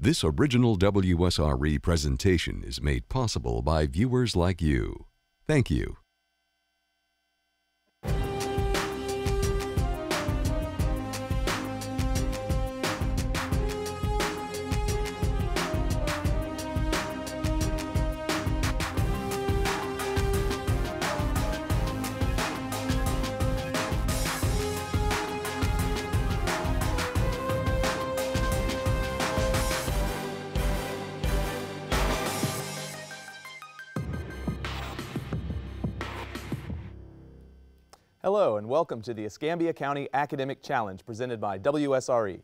This original WSRE presentation is made possible by viewers like you. Thank you. Hello and welcome to the Escambia County Academic Challenge presented by WSRE.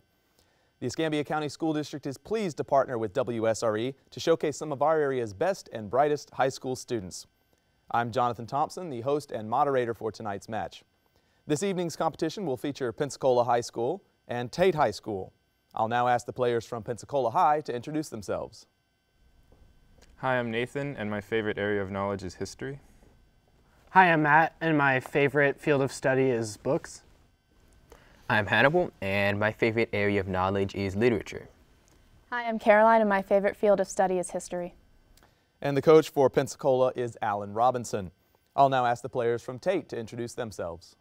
The Escambia County School District is pleased to partner with WSRE to showcase some of our area's best and brightest high school students. I'm Jonathan Thompson, the host and moderator for tonight's match. This evening's competition will feature Pensacola High School and Tate High School. I'll now ask the players from Pensacola High to introduce themselves. Hi, I'm Nathan, and my favorite area of knowledge is history. Hi, I'm Matt, and my favorite field of study is books. I'm Hannibal, and my favorite area of knowledge is literature. Hi, I'm Caroline, and my favorite field of study is history. And the coach for Pensacola is Alan Robinson. I'll now ask the players from Tate to introduce themselves.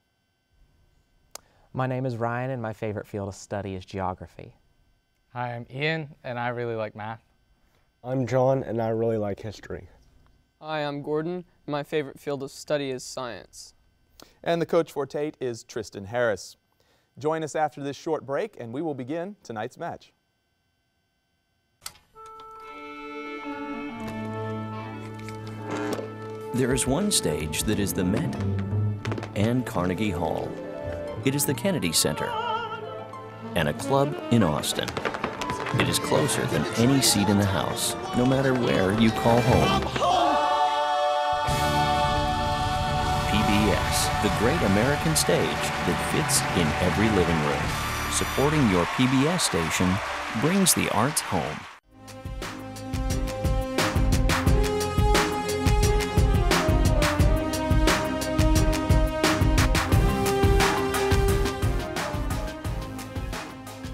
My name is Ryan, and my favorite field of study is geography. Hi, I'm Ian, and I really like math. I'm John, and I really like history. Hi, I'm Gordon. My favorite field of study is science. And the coach for Tate is Tristan Harris. Join us after this short break and we will begin tonight's match. There is one stage that is the Met and Carnegie Hall. It is the Kennedy Center and a club in Austin. It is closer than any seat in the house, no matter where you call home. PBS, the great American stage that fits in every living room. Supporting your PBS station brings the arts home.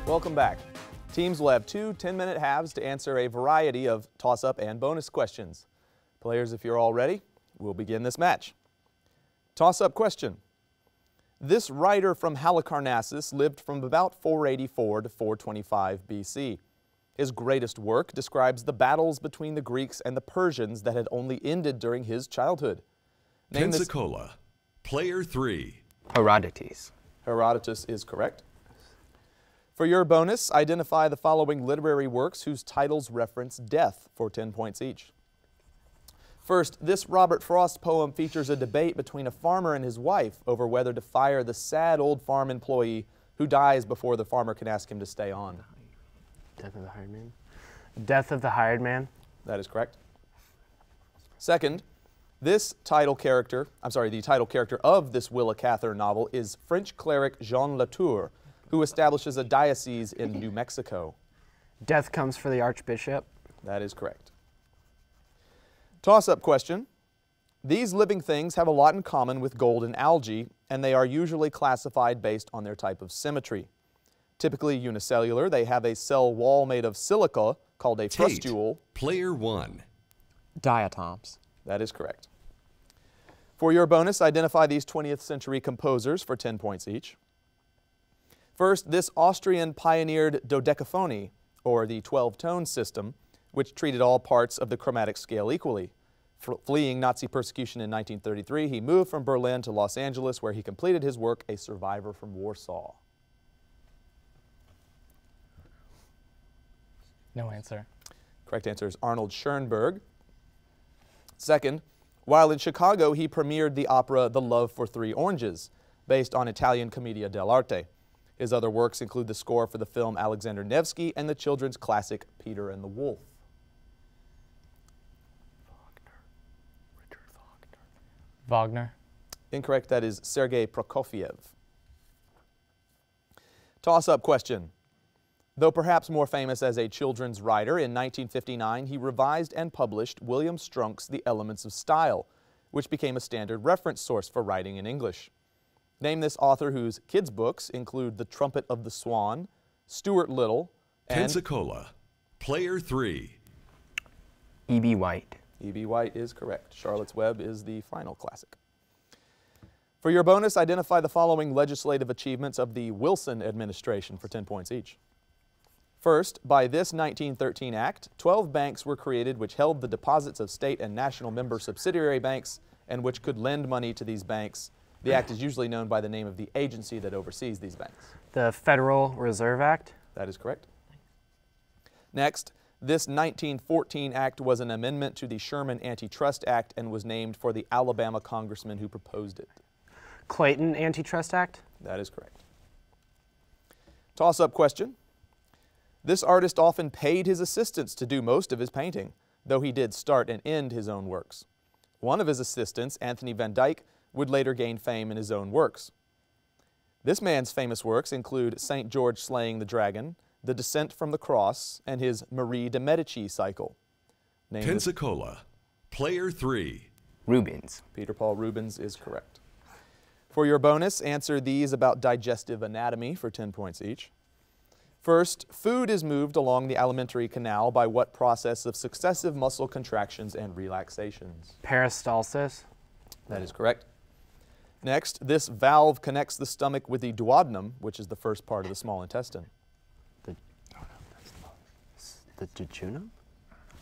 Welcome back. Teams will have two 10-minute halves to answer a variety of toss-up and bonus questions. Players, if you're all ready, we'll begin this match. Toss-up question. This writer from Halicarnassus lived from about 484 to 425 BC. His greatest work describes the battles between the Greeks and the Persians that had only ended during his childhood. Name Pensacola. Player 3. Herodotus. Herodotus is correct. For your bonus, identify the following literary works whose titles reference death for 10 points each. First, this Robert Frost poem features a debate between a farmer and his wife over whether to fire the sad old farm employee who dies before the farmer can ask him to stay on. Death of the Hired Man. Death of the Hired Man. That is correct. Second, the title character of this Willa Cather novel is French cleric Jean Latour, who establishes a diocese in New Mexico. Death Comes for the Archbishop. That is correct. Toss-up question. These living things have a lot in common with gold and algae, and they are usually classified based on their type of symmetry. Typically unicellular, they have a cell wall made of silica called a frustule. Player 1. Diatoms. That is correct. For your bonus, identify these 20th century composers for 10 points each. First, this Austrian pioneered dodecaphony, or the 12-tone system, which treated all parts of the chromatic scale equally. Fleeing Nazi persecution in 1933, he moved from Berlin to Los Angeles, where he completed his work, A Survivor from Warsaw. No answer. Correct answer is Arnold Schoenberg. Second, while in Chicago, he premiered the opera The Love for Three Oranges, based on Italian Commedia dell'arte. His other works include the score for the film Alexander Nevsky and the children's classic Peter and the Wolf. Wagner. Incorrect, that is Sergei Prokofiev. Toss-up question. Though perhaps more famous as a children's writer, in 1959 he revised and published William Strunk's The Elements of Style, which became a standard reference source for writing in English. Name this author whose kids' books include The Trumpet of the Swan, Stuart Little, and Pensacola. Player 3. E.B. White. E.B. White is correct. Charlotte's Web is the final classic. For your bonus, identify the following legislative achievements of the Wilson administration for 10 points each. First, by this 1913 act, 12 banks were created which held the deposits of state and national member subsidiary banks and which could lend money to these banks. The act is usually known by the name of the agency that oversees these banks. The Federal Reserve Act. That is correct. Next, this 1914 act was an amendment to the Sherman Antitrust Act and was named for the Alabama congressman who proposed it. Clayton Antitrust Act. That is correct. Toss-up question. This artist often paid his assistants to do most of his painting, though he did start and end his own works. One of his assistants, Anthony Van Dyck, would later gain fame in his own works. This man's famous works include St. George Slaying the Dragon, The Descent from the Cross, and his Marie de Medici cycle. Pensacola. Player 3. Rubens. Peter Paul Rubens is correct. For your bonus, answer these about digestive anatomy for 10 points each. First, food is moved along the alimentary canal by what process of successive muscle contractions and relaxations? Peristalsis. That is correct. Next, this valve connects the stomach with the duodenum, which is the first part of the small intestine. The jejunum?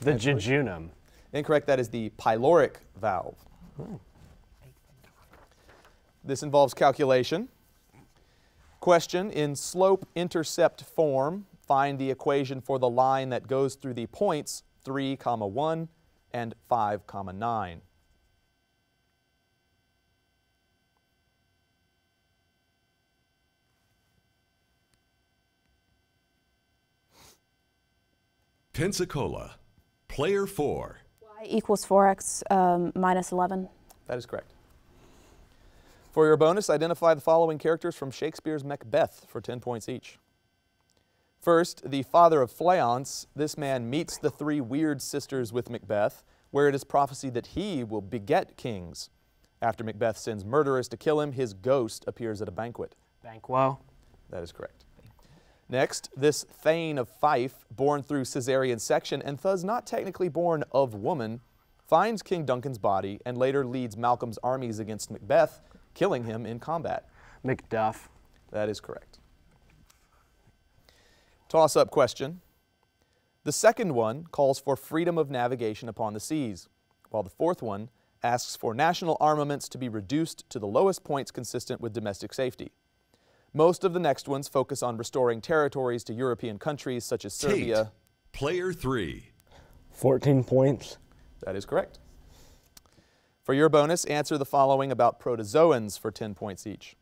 The jejunum. Incorrect, that is the pyloric valve. Oh. This involves calculation. Question, in slope-intercept form, find the equation for the line that goes through the points 3, 1 and 5, 9. Pensacola. Player 4. Y equals 4x minus 11. That is correct. For your bonus, identify the following characters from Shakespeare's Macbeth for 10 points each. First, the father of Fleance. This man meets the three weird sisters with Macbeth, where it is prophesied that he will beget kings. After Macbeth sends murderers to kill him, his ghost appears at a banquet. Banquo. That is correct. Next, this Thane of Fife, born through caesarean section and thus not technically born of woman, finds King Duncan's body and later leads Malcolm's armies against Macbeth, killing him in combat. Macduff. That is correct. Toss-up question. The second one calls for freedom of navigation upon the seas, while the fourth one asks for national armaments to be reduced to the lowest points consistent with domestic safety. Most of the next ones focus on restoring territories to European countries such as Serbia. Tate. Player 3. 14 points. That is correct. For your bonus, answer the following about protozoans for 10 points each.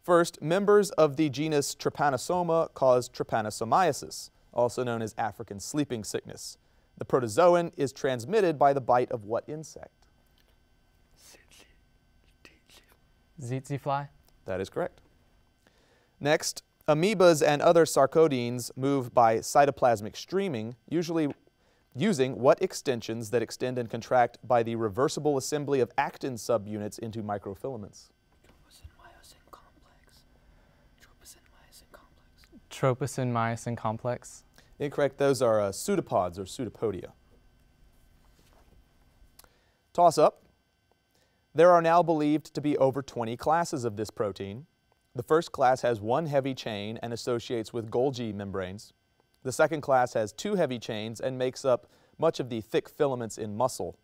First, members of the genus Trypanosoma cause trypanosomiasis, also known as African sleeping sickness. The protozoan is transmitted by the bite of what insect? Tsetse fly. That is correct. Next, amoebas and other sarcodines move by cytoplasmic streaming, usually using what extensions that extend and contract by the reversible assembly of actin subunits into microfilaments? Tropicin-myosin complex. Incorrect. Those are pseudopods or pseudopodia. Toss up. There are now believed to be over 20 classes of this protein. The first class has one heavy chain and associates with Golgi membranes. The second class has two heavy chains and makes up much of the thick filaments in muscle.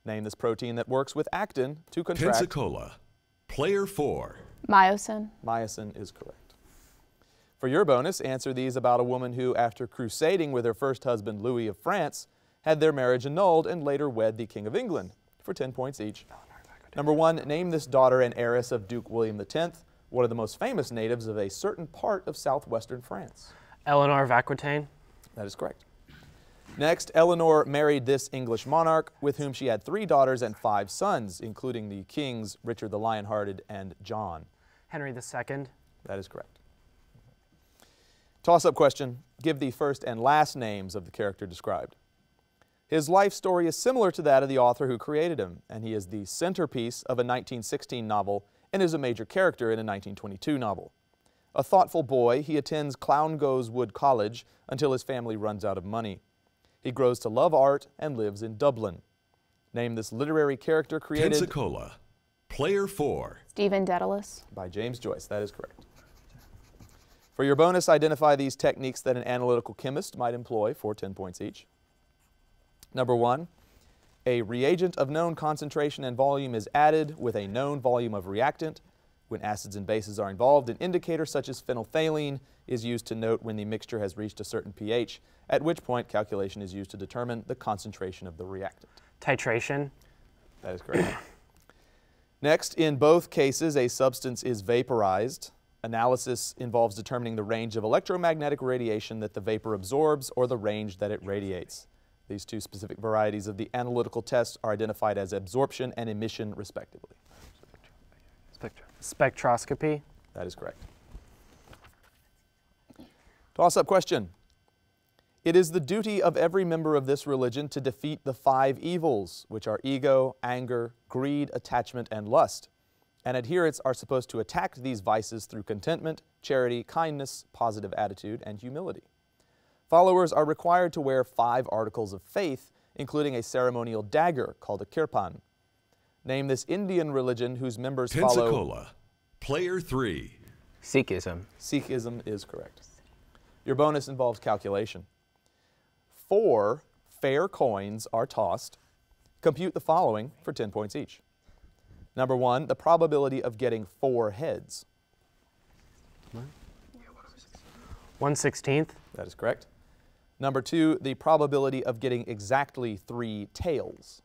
Name this protein that works with actin to contract. Pensacola. Player 4. Myosin. Myosin is correct. For your bonus, answer these about a woman who, after crusading with her first husband, Louis of France, had their marriage annulled and later wed the King of England for 10 points each. Number 1, name this daughter and heiress of Duke William X, one of the most famous natives of a certain part of southwestern France. Eleanor of Aquitaine. That is correct. Next, Eleanor married this English monarch with whom she had 3 daughters and 5 sons, including the kings Richard the Lionhearted and John. Henry II. That is correct. Toss-up question. Give the first and last names of the character described. His life story is similar to that of the author who created him, and he is the centerpiece of a 1916 novel and is a major character in a 1922 novel. A thoughtful boy, he attends Clowngoes Wood College until his family runs out of money. He grows to love art and lives in Dublin. Name this literary character created Pensacola. Player 4. Stephen Dedalus. by James Joyce. That is correct. For your bonus, identify these techniques that an analytical chemist might employ for 10 points each. Number 1, a reagent of known concentration and volume is added with a known volume of reactant. When acids and bases are involved, an indicator such as phenolphthalein is used to note when the mixture has reached a certain pH, at which point calculation is used to determine the concentration of the reactant. Titration. That is correct. Next, in both cases, a substance is vaporized. Analysis involves determining the range of electromagnetic radiation that the vapor absorbs or the range that it radiates. These two specific varieties of the analytical test are identified as absorption and emission, respectively. Spectroscopy. That is correct. Toss-up question. It is the duty of every member of this religion to defeat the 5 evils, which are ego, anger, greed, attachment, and lust. And adherents are supposed to attack these vices through contentment, charity, kindness, positive attitude, and humility. Followers are required to wear 5 articles of faith, including a ceremonial dagger called a kirpan. Name this Indian religion whose members follow... Pensacola. Player 3. Sikhism. Sikhism is correct. Your bonus involves calculation. 4 fair coins are tossed. Compute the following for 10 points each. Number 1, the probability of getting 4 heads. 1/16. That is correct. Number 2, the probability of getting exactly 3 tails.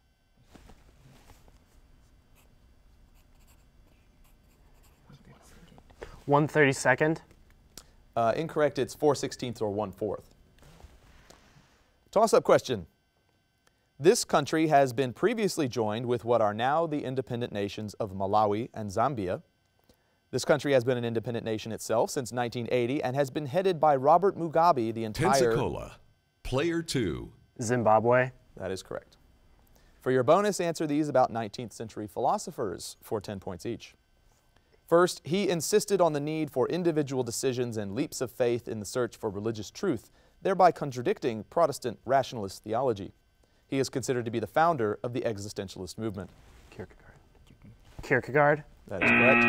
1/32. Incorrect, it's 4/16 or 1/4. Toss-up question. This country has been previously joined with what are now the independent nations of Malawi and Zambia. This country has been an independent nation itself since 1980 and has been headed by Robert Mugabe the entire... Pensacola. Player 2. Zimbabwe. That is correct. For your bonus, answer these about 19th century philosophers for 10 points each. First, he insisted on the need for individual decisions and leaps of faith in the search for religious truth, thereby contradicting Protestant rationalist theology. He is considered to be the founder of the existentialist movement. Kierkegaard. That is correct.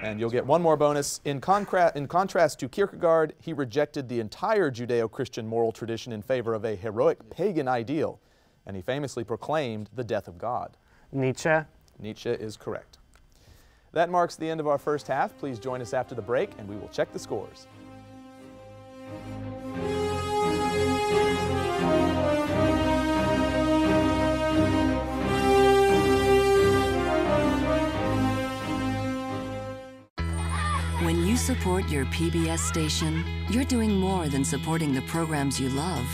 And you'll get one more bonus. In contrast to Kierkegaard, he rejected the entire Judeo-Christian moral tradition in favor of a heroic pagan ideal, and he famously proclaimed the death of God. Nietzsche. Nietzsche is correct. That marks the end of our first half. Please join us after the break, and we will check the scores. When you support your PBS station, you're doing more than supporting the programs you love.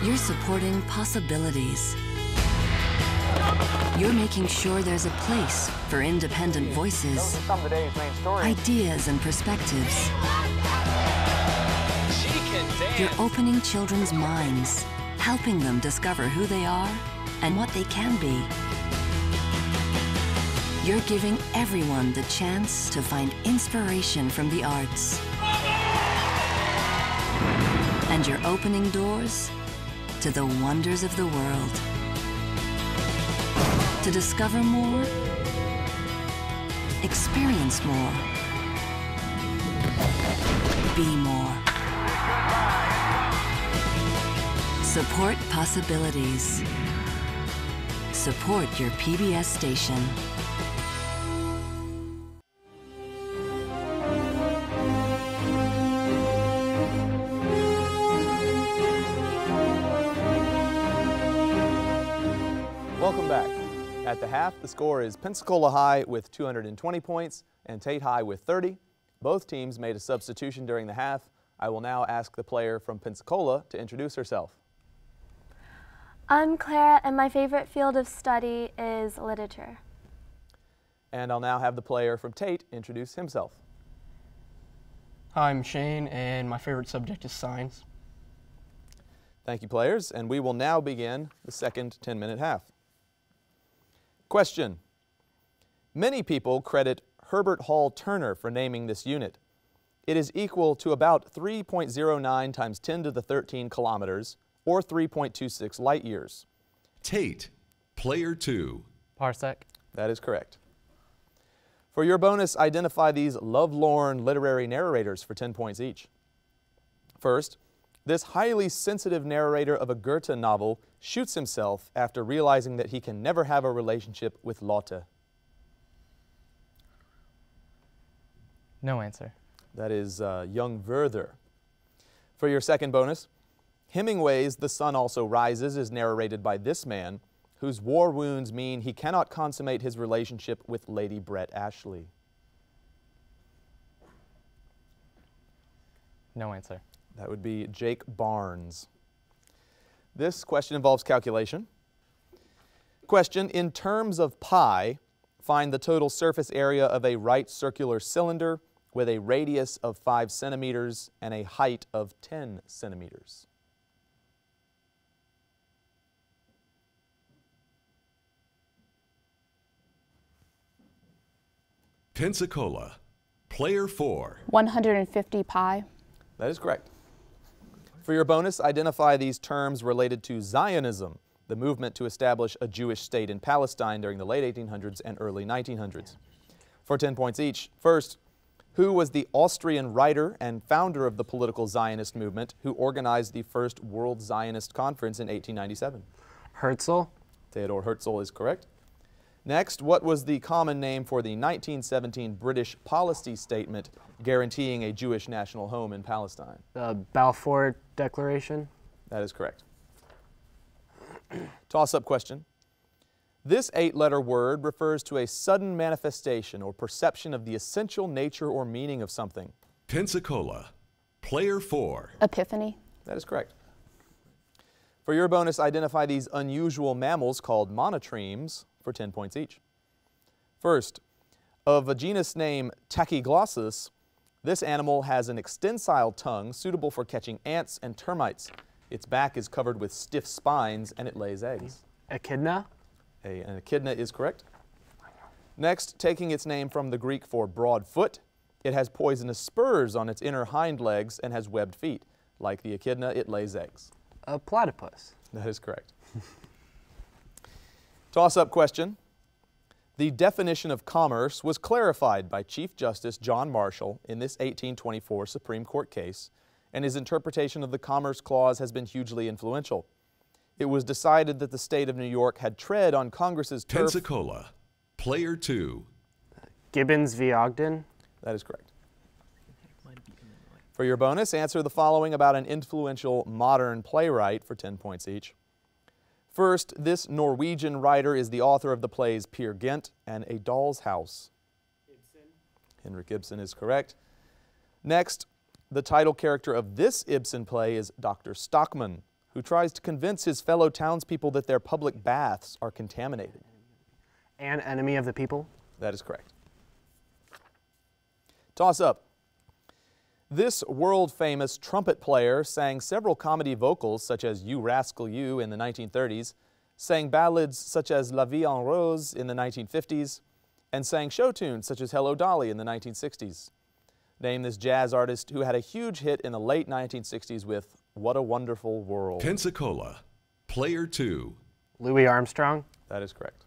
You're supporting possibilities. You're making sure there's a place for independent voices, ideas, and perspectives. You're opening children's minds, helping them discover who they are and what they can be. You're giving everyone the chance to find inspiration from the arts. And you're opening doors to the wonders of the world. To discover more, experience more, be more. Support possibilities. Support your PBS station. Welcome back. At the half, the score is Pensacola High with 220 points and Tate High with 30. Both teams made a substitution during the half. I will now ask the player from Pensacola to introduce herself. I'm Clara, and my favorite field of study is literature. And I'll now have the player from Tate introduce himself. Hi, I'm Shane, and my favorite subject is science. Thank you, players, and we will now begin the second 10-minute half. Question. Many people credit Herbert Hall Turner for naming this unit. It is equal to about 3.09 times 10 to the 13 kilometers, or 3.26 light years. Tate, player 2. Parsec. That is correct. For your bonus, identify these lovelorn literary narrators for 10 points each. First, this highly sensitive narrator of a Goethe novel shoots himself after realizing that he can never have a relationship with Lotte. No answer. That is young Werther. For your second bonus, Hemingway's The Sun Also Rises is narrated by this man, whose war wounds mean he cannot consummate his relationship with Lady Brett Ashley. No answer. That would be Jake Barnes. This question involves calculation. Question, in terms of pi, find the total surface area of a right circular cylinder with a radius of 5 centimeters and a height of 10 centimeters. Pensacola, player 4. 150 pi. That is correct. For your bonus, identify these terms related to Zionism, the movement to establish a Jewish state in Palestine during the late 1800s and early 1900s. For 10 points each, first, who was the Austrian writer and founder of the political Zionist movement who organized the first World Zionist Conference in 1897? Herzl. Theodor Herzl is correct. Next, what was the common name for the 1917 British policy statement guaranteeing a Jewish national home in Palestine? The Balfour Declaration. That is correct. Toss-up question. This 8-letter word refers to a sudden manifestation or perception of the essential nature or meaning of something. Pensacola, player 4. Epiphany. That is correct. For your bonus, identify these unusual mammals called monotremes for 10 points each. First, of a genus named Tachyglossus, this animal has an extensile tongue suitable for catching ants and termites. Its back is covered with stiff spines and it lays eggs. Echidna. An echidna is correct. Next, taking its name from the Greek for broad foot, it has poisonous spurs on its inner hind legs and has webbed feet. Like the echidna, it lays eggs. A platypus. That is correct. Toss-up question. The definition of commerce was clarified by Chief Justice John Marshall in this 1824 Supreme Court case, and his interpretation of the Commerce Clause has been hugely influential. It was decided that the state of New York had tread on Congress's turf. Pensacola, player 2. Gibbons v. Ogden. That is correct. For your bonus, answer the following about an influential modern playwright for 10 points each. First, this Norwegian writer is the author of the plays Peer Gynt and A Doll's House. Ibsen. Henrik Ibsen is correct. Next, the title character of this Ibsen play is Dr. Stockman, who tries to convince his fellow townspeople that their public baths are contaminated. An Enemy of the People. That is correct. Toss up. This world-famous trumpet player sang several comedy vocals such as You Rascal You in the 1930s, sang ballads such as La Vie en Rose in the 1950s, and sang show tunes such as Hello Dolly in the 1960s. Name this jazz artist who had a huge hit in the late 1960s with What a Wonderful World. Pensacola, player 2. Louis Armstrong. That is correct.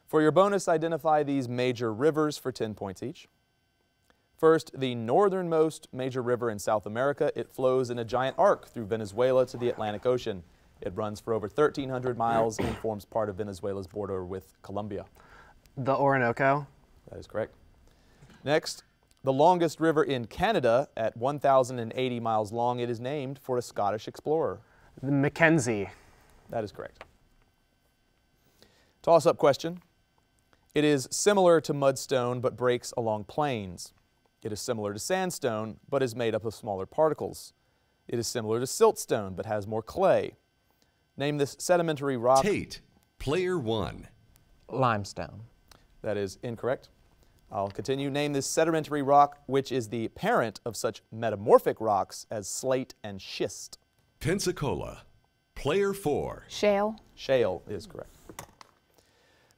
For your bonus, identify these major rivers for 10 points each. First, the northernmost major river in South America. It flows in a giant arc through Venezuela to the Atlantic Ocean. It runs for over 1,300 miles and forms part of Venezuela's border with Colombia. The Orinoco. That is correct. Next, the longest river in Canada at 1,080 miles long. It is named for a Scottish explorer. The Mackenzie. That is correct. Toss-up question. It is similar to mudstone but breaks along plains. It is similar to sandstone, but is made up of smaller particles. It is similar to siltstone, but has more clay. Name this sedimentary rock. Tate, player 1. Limestone. That is incorrect. I'll continue. Name this sedimentary rock, which is the parent of such metamorphic rocks as slate and schist. Pensacola, player 4. Shale. Shale is correct.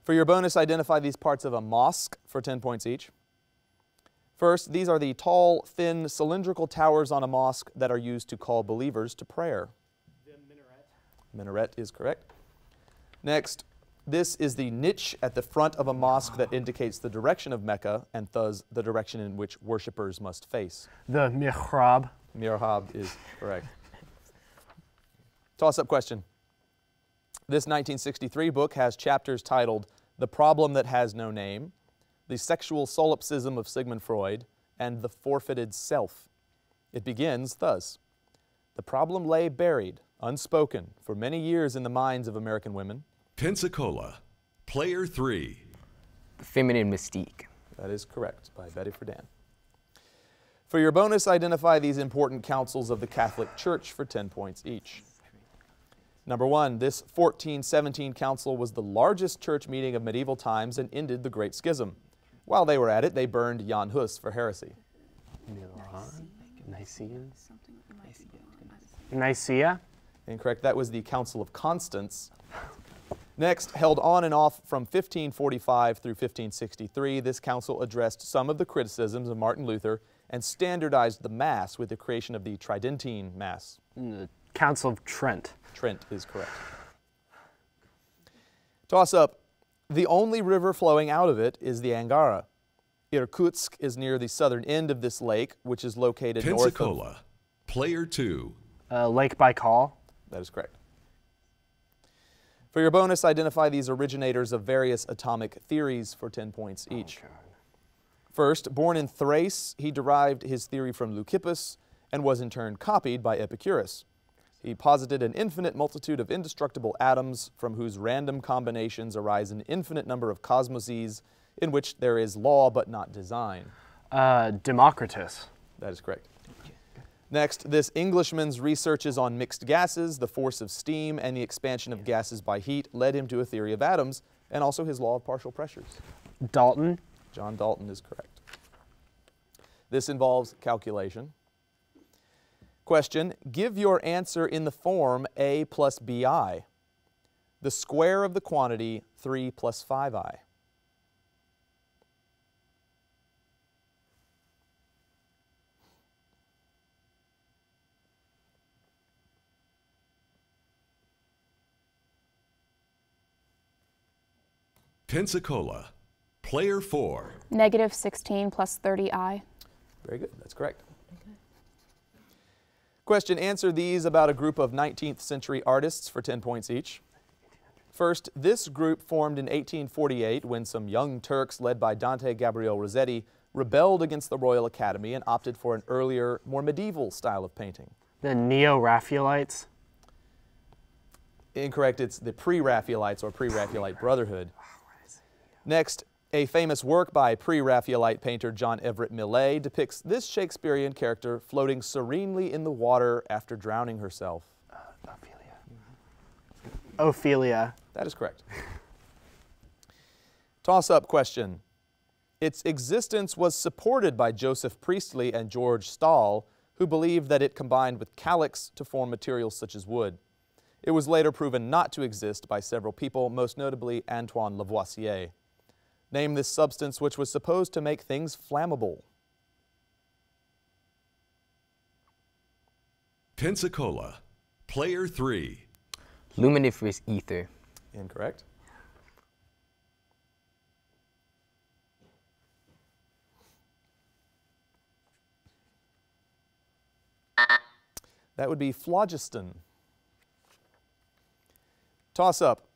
For your bonus, identify these parts of a mosque for 10 points each. First, these are the tall, thin, cylindrical towers on a mosque that are used to call believers to prayer. The minaret. Minaret is correct. Next, this is the niche at the front of a mosque that indicates the direction of Mecca and thus the direction in which worshippers must face. The mihrab. Mihrab is correct. Toss-up question. This 1963 book has chapters titled The Problem That Has No Name, The Sexual Solipsism of Sigmund Freud, and The Forfeited Self. It begins thus. The problem lay buried, unspoken, for many years in the minds of American women. Pensacola, player 3. Feminine Mystique. That is correct, by Betty Friedan. For your bonus, identify these important councils of the Catholic Church for 10 points each. Number 1, this 1417 council was the largest church meeting of medieval times and ended the Great Schism. While they were at it, they burned Jan Hus for heresy. Nicene? Nicaea? Incorrect. That was the Council of Constance. Next, held on and off from 1545 through 1563, this council addressed some of the criticisms of Martin Luther and standardized the Mass with the creation of the Tridentine Mass. The Council of Trent. Trent is correct. Toss up. The only river flowing out of it is the Angara. Irkutsk is near the southern end of this lake, which is located north of... Pensacola, player 2. Lake Baikal. That is correct. For your bonus, identify these originators of various atomic theories for 10 points each. First, born in Thrace, he derived his theory from Leucippus and was in turn copied by Epicurus. He posited an infinite multitude of indestructible atoms from whose random combinations arise an infinite number of cosmoses in which there is law but not design. Democritus. That is correct. Next, this Englishman's researches on mixed gases, the force of steam, and the expansion of gases by heat led him to a theory of atoms and also his law of partial pressures. Dalton. John Dalton is correct. This involves calculation. Question, give your answer in the form a plus bi, the square of the quantity 3 plus 5i. Pensacola, player 4. Negative 16 plus 30i. Very good, that's correct. Question, answer these about a group of 19th century artists for 10 points each. First, this group formed in 1848 when some young Turks led by Dante Gabriel Rossetti rebelled against the Royal Academy and opted for an earlier, more medieval style of painting. The Neo-Raphaelites. Incorrect, it's the Pre-Raphaelites or Pre-Raphaelite Brotherhood. Next, a famous work by pre-Raphaelite painter John Everett Millais depicts this Shakespearean character floating serenely in the water after drowning herself. Ophelia. That is correct. Toss-up question. Its existence was supported by Joseph Priestley and George Stahl, who believed that it combined with calyx to form materials such as wood. It was later proven not to exist by several people, most notably Antoine Lavoisier. Name this substance which was supposed to make things flammable. Pensacola, player 3. Luminiferous ether. Incorrect. That would be phlogiston. Toss up.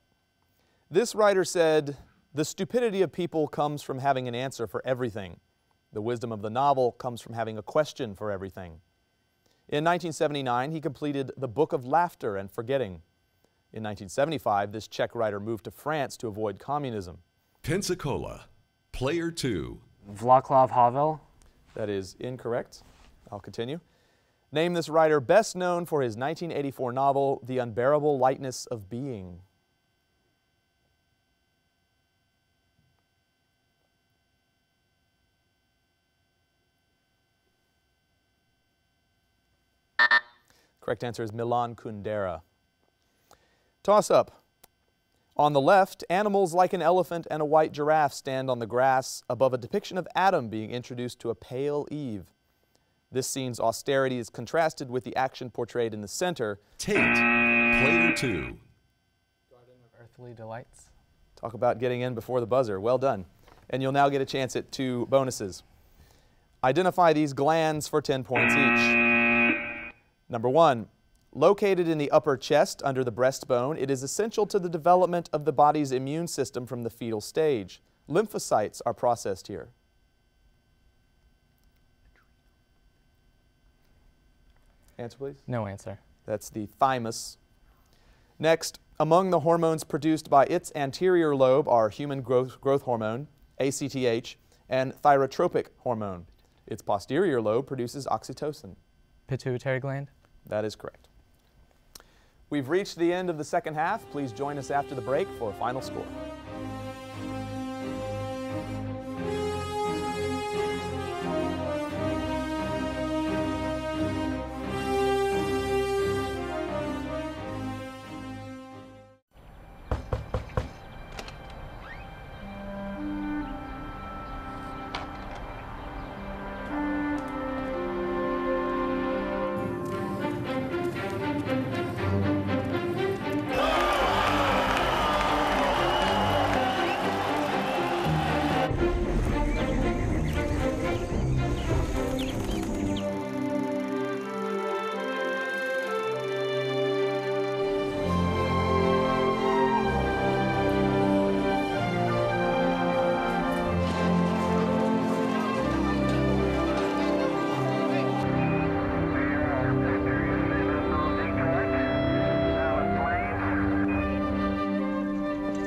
This writer said, the stupidity of people comes from having an answer for everything. The wisdom of the novel comes from having a question for everything. In 1979, he completed The Book of Laughter and Forgetting. In 1975, this Czech writer moved to France to avoid communism. Pensacola, player 2. Václav Havel. That is incorrect. I'll continue. Name this writer best known for his 1984 novel, The Unbearable Lightness of Being. Correct answer is Milan Kundera. Toss up. On the left, animals like an elephant and a white giraffe stand on the grass above a depiction of Adam being introduced to a pale Eve. This scene's austerity is contrasted with the action portrayed in the center. Tate, player 2. Garden of Earthly Delights. Talk about getting in before the buzzer. Well done. And you'll now get a chance at 2 bonuses. Identify these glands for 10 points each. Number 1, located in the upper chest under the breastbone, it is essential to the development of the body's immune system from the fetal stage. Lymphocytes are processed here. Answer, please. No answer. That's the thymus. Next, among the hormones produced by its anterior lobe are human growth hormone, ACTH, and thyrotropic hormone. Its posterior lobe produces oxytocin. Pituitary gland. That is correct. We've reached the end of the second half. Please join us after the break for a final score.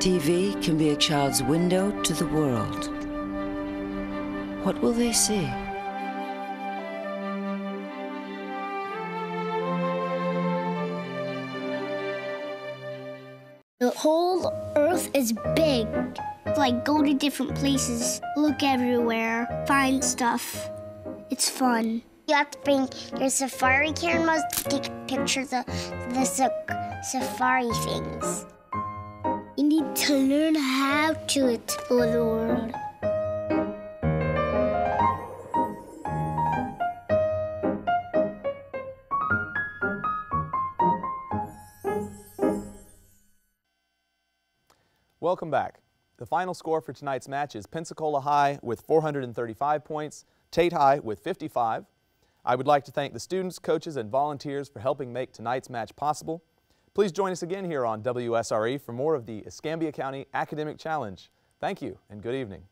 TV can be a child's window to the world. What will they see? The whole Earth is big. Like, go to different places, look everywhere, find stuff. It's fun. You have to bring your safari cameras to take pictures of the safari things. You need to learn how to explore the world. Welcome back. The final score for tonight's match is Pensacola High with 435 points, Tate High with 55. I would like to thank the students, coaches, and volunteers for helping make tonight's match possible. Please join us again here on WSRE for more of the Escambia County Academic Challenge. Thank you and good evening.